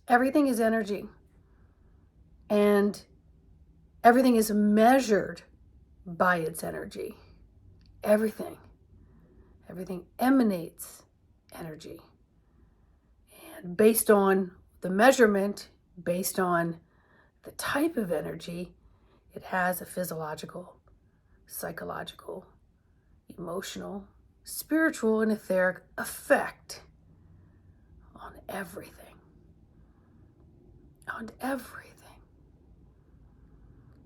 Everything is energy, and everything is measured by its energy. Everything emanates energy. And based on the measurement, based on the type of energy, it has a physiological, psychological, emotional, spiritual, and etheric effect on everything. On everything.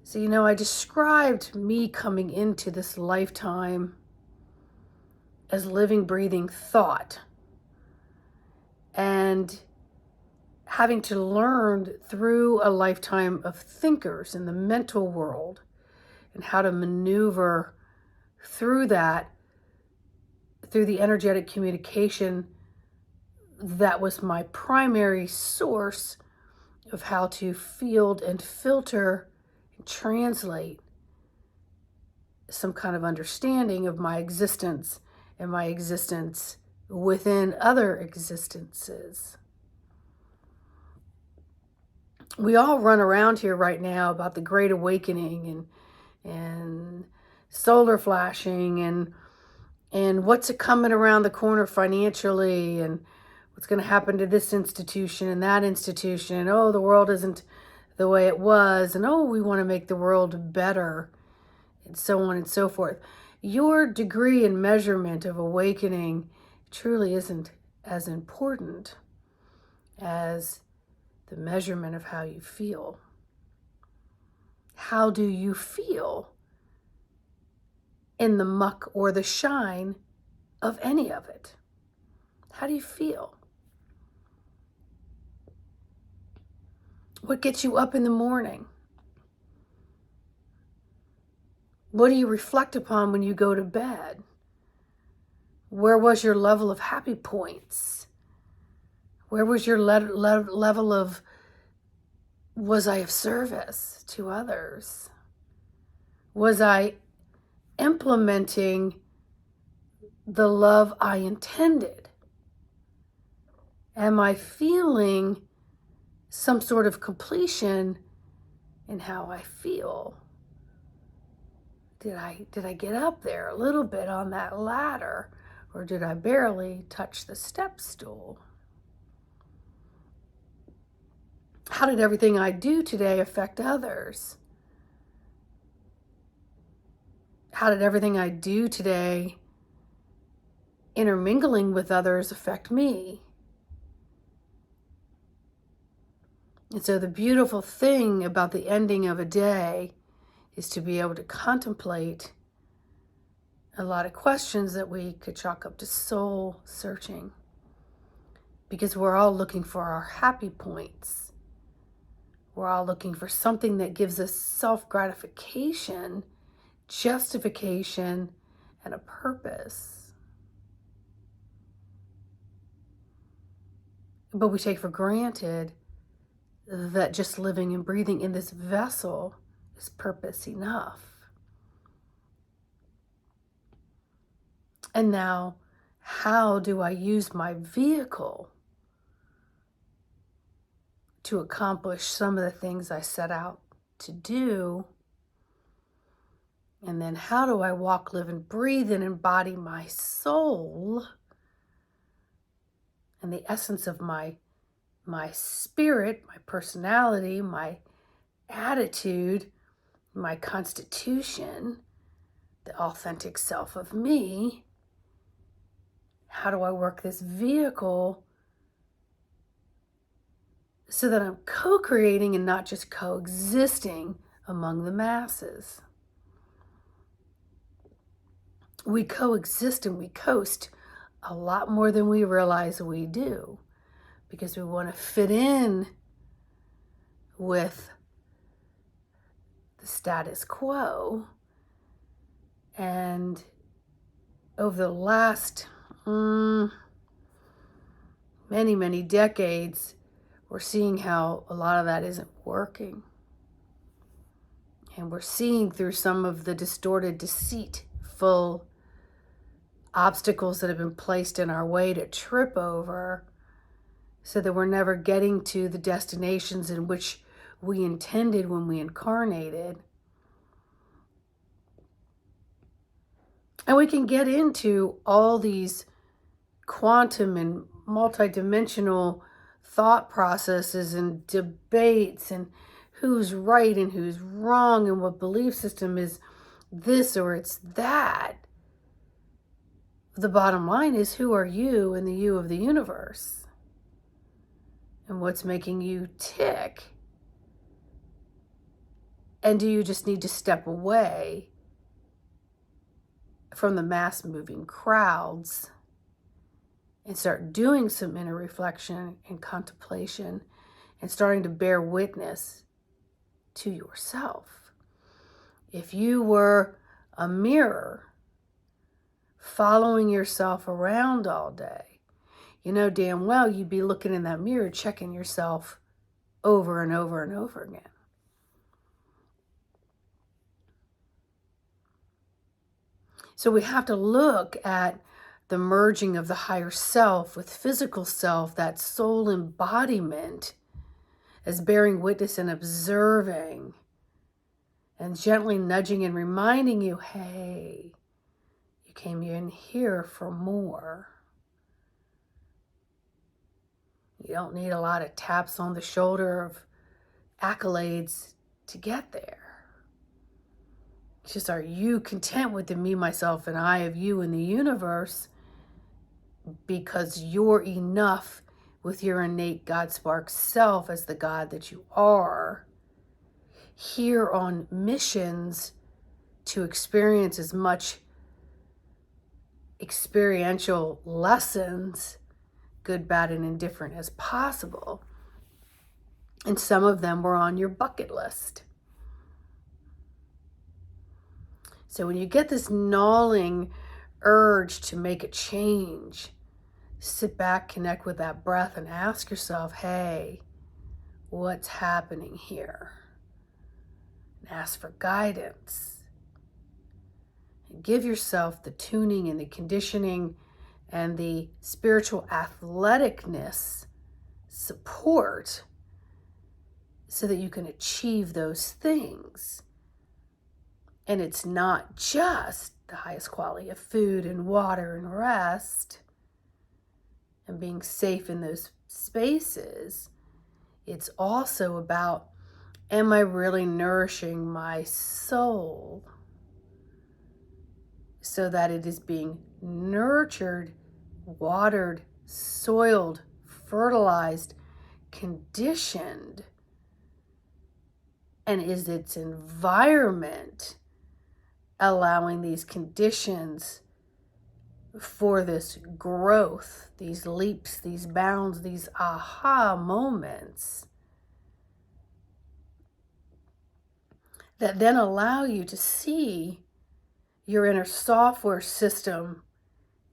So, I described me coming into this lifetime as living, breathing thought, and having to learn through a lifetime of thinkers in the mental world and how to maneuver through that, through the energetic communication that was my primary source of how to field and filter and translate some kind of understanding of my existence and my existence within other existences. We all run around here right now about the Great Awakening and solar flashing and what's coming around the corner financially and what's going to happen to this institution and that institution. And, oh, the world isn't the way it was. And, oh, we want to make the world better, and so on and so forth. Your degree and measurement of awakening truly isn't as important as the measurement of how you feel. How do you feel in the muck or the shine of any of it? How do you feel? What gets you up in the morning? What do you reflect upon when you go to bed? Where was your level of happy points? Where was your level of, was I of service to others? Was I implementing the love I intended? Am I feeling some sort of completion in how I feel? Did I get up there a little bit on that ladder, or did I barely touch the step stool? How did everything I do today affect others? How did everything I do today, intermingling with others, affect me? And so the beautiful thing about the ending of a day is to be able to contemplate a lot of questions that we could chalk up to soul searching, because we're all looking for our happy points. We're all looking for something that gives us self-gratification, justification, and a purpose. But we take for granted that just living and breathing in this vessel is purpose enough. And now, how do I use my vehicle to accomplish some of the things I set out to do? And then how do I walk, live, and breathe and embody my soul and the essence of my spirit, my personality, my attitude, my constitution, the authentic self of me? How do I work this vehicle so that I'm co-creating and not just coexisting among the masses? We coexist and we coast a lot more than we realize we do, because we want to fit in with the status quo. And over the last many decades, we're seeing how a lot of that isn't working. And we're seeing through some of the distorted, deceitful obstacles that have been placed in our way to trip over, so that we're never getting to the destinations in which we intended when we incarnated. And we can get into all these quantum and multidimensional thought processes and debates and who's right and who's wrong and what belief system is this or it's that. The bottom line is, who are you in the you of the universe? And what's making you tick? And do you just need to step away from the mass moving crowds and start doing some inner reflection and contemplation and starting to bear witness to yourself? If you were a mirror following yourself around all day, you know damn well you'd be looking in that mirror, checking yourself over and over and over again. So we have to look at the merging of the higher self with physical self, that soul embodiment, as bearing witness and observing and gently nudging and reminding you, hey, you came in here for more. You don't need a lot of taps on the shoulder of accolades to get there. It's just, are you content with the me, myself, and I of you in the universe, because you're enough with your innate God spark self as the God that you are, here on missions to experience as much experiential lessons, good, bad, and indifferent, as possible. And some of them were on your bucket list. So when you get this gnawing urge to make a change, sit back, connect with that breath, and ask yourself, hey, what's happening here? And ask for guidance. And give yourself the tuning and the conditioning and the spiritual athleticness support so that you can achieve those things. And it's not just the highest quality of food and water and rest and being safe in those spaces. It's also about, am I really nourishing my soul so that it is being nurtured, watered, soiled, fertilized, conditioned? And is its environment allowing these conditions for this growth, these leaps, these bounds, these aha moments that then allow you to see your inner software system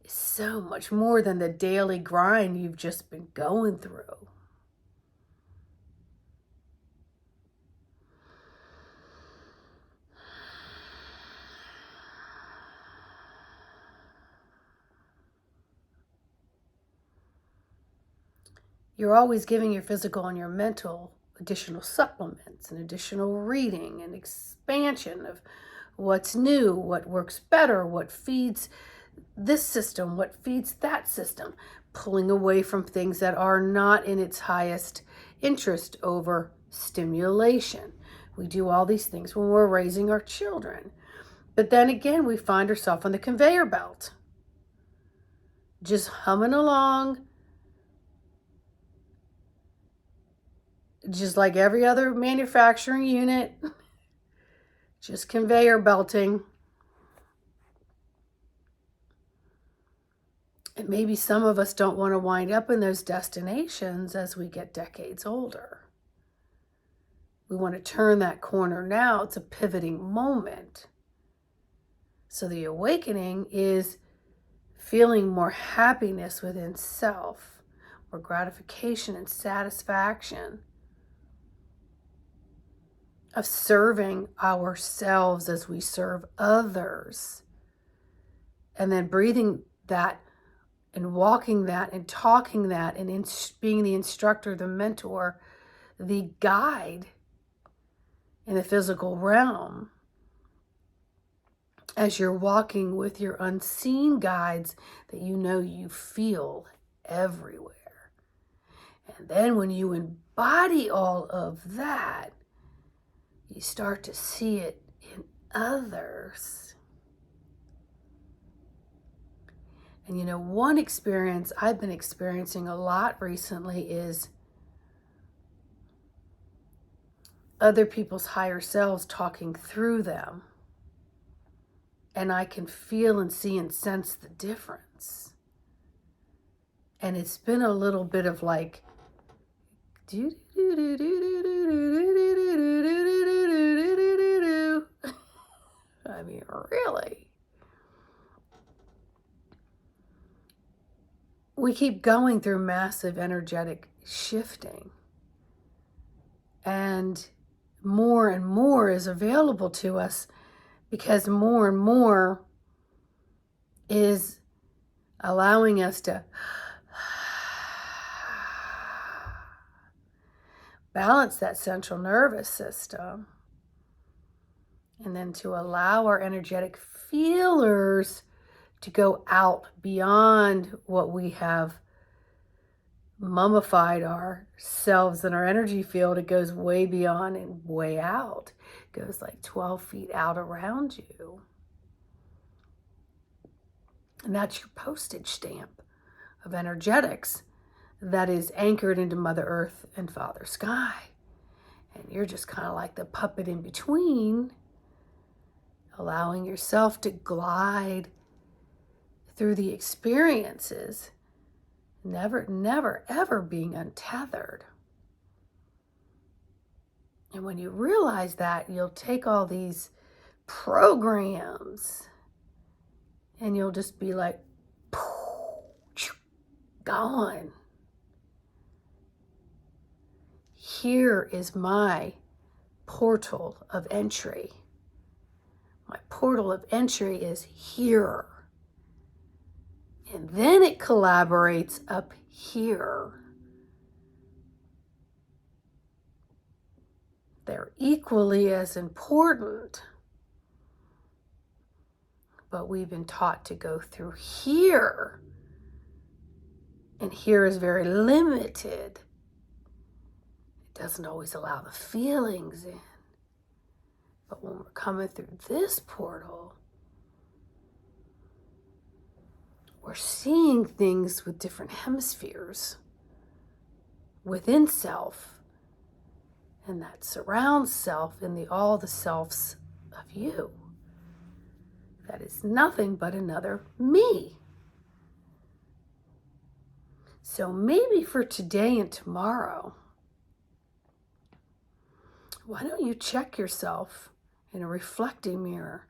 is so much more than the daily grind you've just been going through. You're always giving your physical and your mental additional supplements and additional reading and expansion of what's new, what works better, what feeds this system, what feeds that system, pulling away from things that are not in its highest interest over stimulation. We do all these things when we're raising our children. But then again, we find ourselves on the conveyor belt, just humming along, just like every other manufacturing unit, just conveyor belting. And maybe some of us don't want to wind up in those destinations as we get decades older. We want to turn that corner now. It's a pivoting moment. So the awakening is feeling more happiness within self, more gratification and satisfaction of serving ourselves as we serve others. And then breathing that and walking that and talking that and being the instructor, the mentor, the guide in the physical realm, as you're walking with your unseen guides that you feel everywhere. And then when you embody all of that, you start to see it in others. And one experience I've been experiencing a lot recently is other people's higher selves talking through them. And I can feel and see and sense the difference. And it's been a little bit of like, I mean, really. We keep going through massive energetic shifting. And more is available to us because more and more is allowing us to balance that central nervous system, and then to allow our energetic feelers to go out beyond what we have mummified ourselves in our energy field. It goes way beyond and way out. It goes like 12 feet out around you. And that's your postage stamp of energetics that is anchored into Mother Earth and Father Sky. And you're just kind of like the puppet in between, allowing yourself to glide through the experiences, never, ever being untethered. And when you realize that, you'll take all these programs and you'll just be like, gone. Here is my portal of entry. My portal of entry is here. And then it collaborates up here. They're equally as important. But we've been taught to go through here. And here is very limited. It doesn't always allow the feelings in. But when we're coming through this portal, we're seeing things with different hemispheres within self, and that surrounds self in all the selves of you. That is nothing but another me. So maybe for today and tomorrow, why don't you check yourself in a reflecting mirror?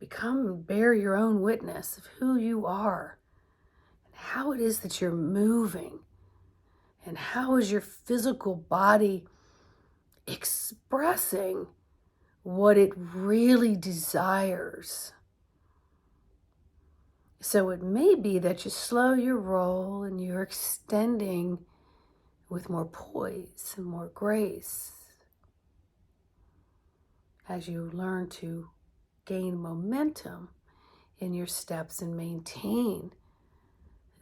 Become and bear your own witness of who you are and how it is that you're moving, and how is your physical body expressing what it really desires. So it may be that you slow your roll and you're extending with more poise and more grace as you learn to gain momentum in your steps and maintain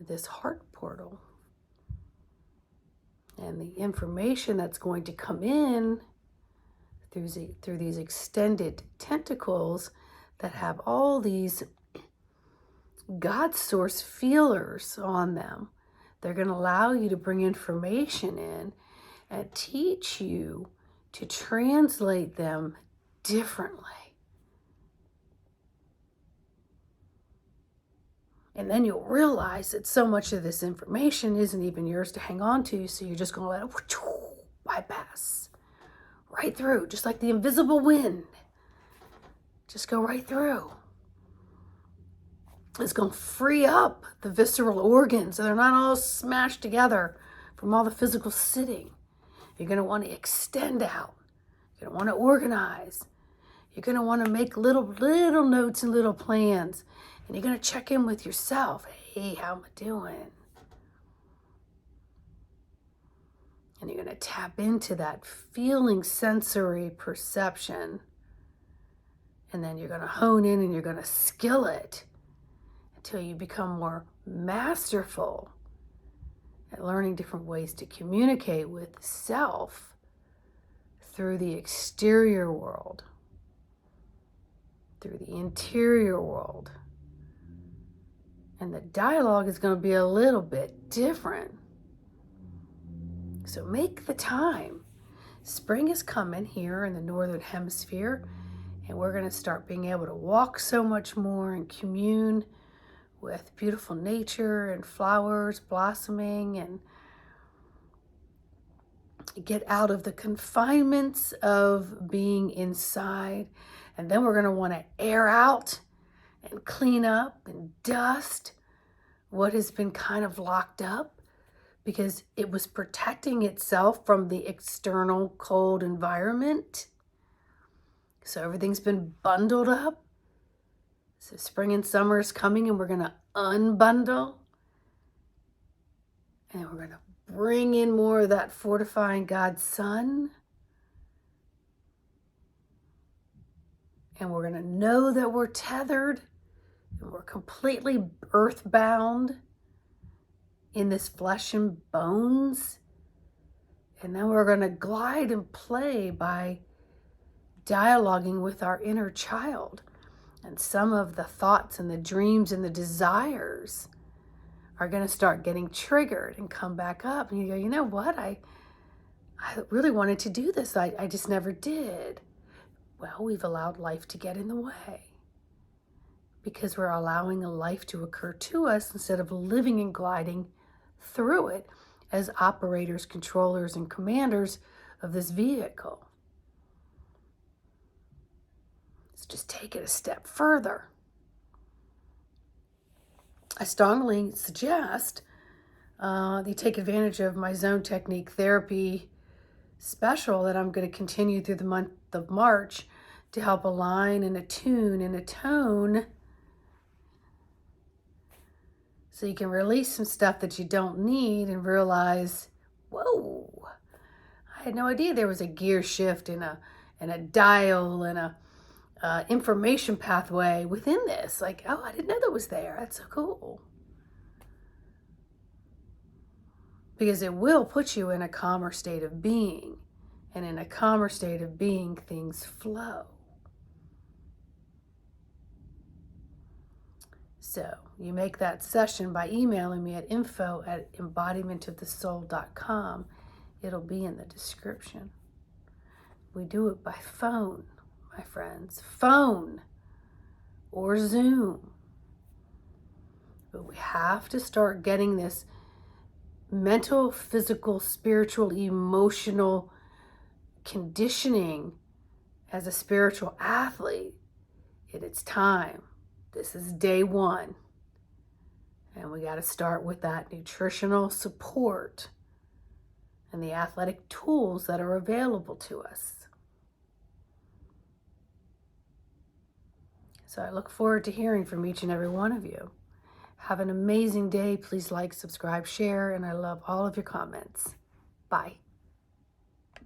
this heart portal. And the information that's going to come in through these extended tentacles that have all these God source feelers on them. They're going to allow you to bring information in and teach you to translate them differently. And then you'll realize that so much of this information isn't even yours to hang on to, so you're just going to let it bypass right through, just like the invisible wind. Just go right through. It's going to free up the visceral organs so they're not all smashed together from all the physical sitting. You're going to want to extend out. You're going to want to organize. You're going to want to make little notes and little plans. And you're going to check in with yourself. hey, how am I doing? And you're going to tap into that feeling sensory perception. And then you're going to hone in and you're going to skill it until you become more masterful at learning different ways to communicate with self through the exterior world, through the interior world. And the dialogue is going to be a little bit different. So make the time. Spring is coming here in the Northern Hemisphere, and we're going to start being able to walk so much more and commune with beautiful nature and flowers blossoming, and get out of the confinements of being inside. And then we're going to want to air out and clean up and dust what has been kind of locked up because it was protecting itself from the external cold environment. So everything's been bundled up. So spring and summer is coming, and we're going to unbundle. And we're going to bring in more of that fortifying God's sun. And we're going to know that we're tethered and we're completely earthbound in this flesh and bones. And then we're going to glide and play by dialoguing with our inner child. And some of the thoughts and the dreams and the desires are going to start getting triggered and come back up. And you go, you know what? I really wanted to do this. I just never did. Well, we've allowed life to get in the way because we're allowing a life to occur to us instead of living and gliding through it as operators, controllers, and commanders of this vehicle. Let's just take it a step further. I strongly suggest you take advantage of my zone technique therapy special that I'm going to continue through the month of March to help align and attune and atone so you can release some stuff that you don't need and realize, whoa, I had no idea there was a gear shift and a dial and a information pathway within this. Like, oh, I didn't know that was there. That's so cool. Because it will put you in a calmer state of being. And in a calmer state of being, things flow. So you make that session by emailing me at info@embodimentofthesoul.com. It'll be in the description. We do it by phone, my friends. Phone or Zoom. But we have to start getting this mental, physical, spiritual, emotional conditioning as a spiritual athlete. It's time. This is day one. And we got to start with that nutritional support and the athletic tools that are available to us. So I look forward to hearing from each and every one of you. Have an amazing day. Please like, subscribe, share, and I love all of your comments. Bye.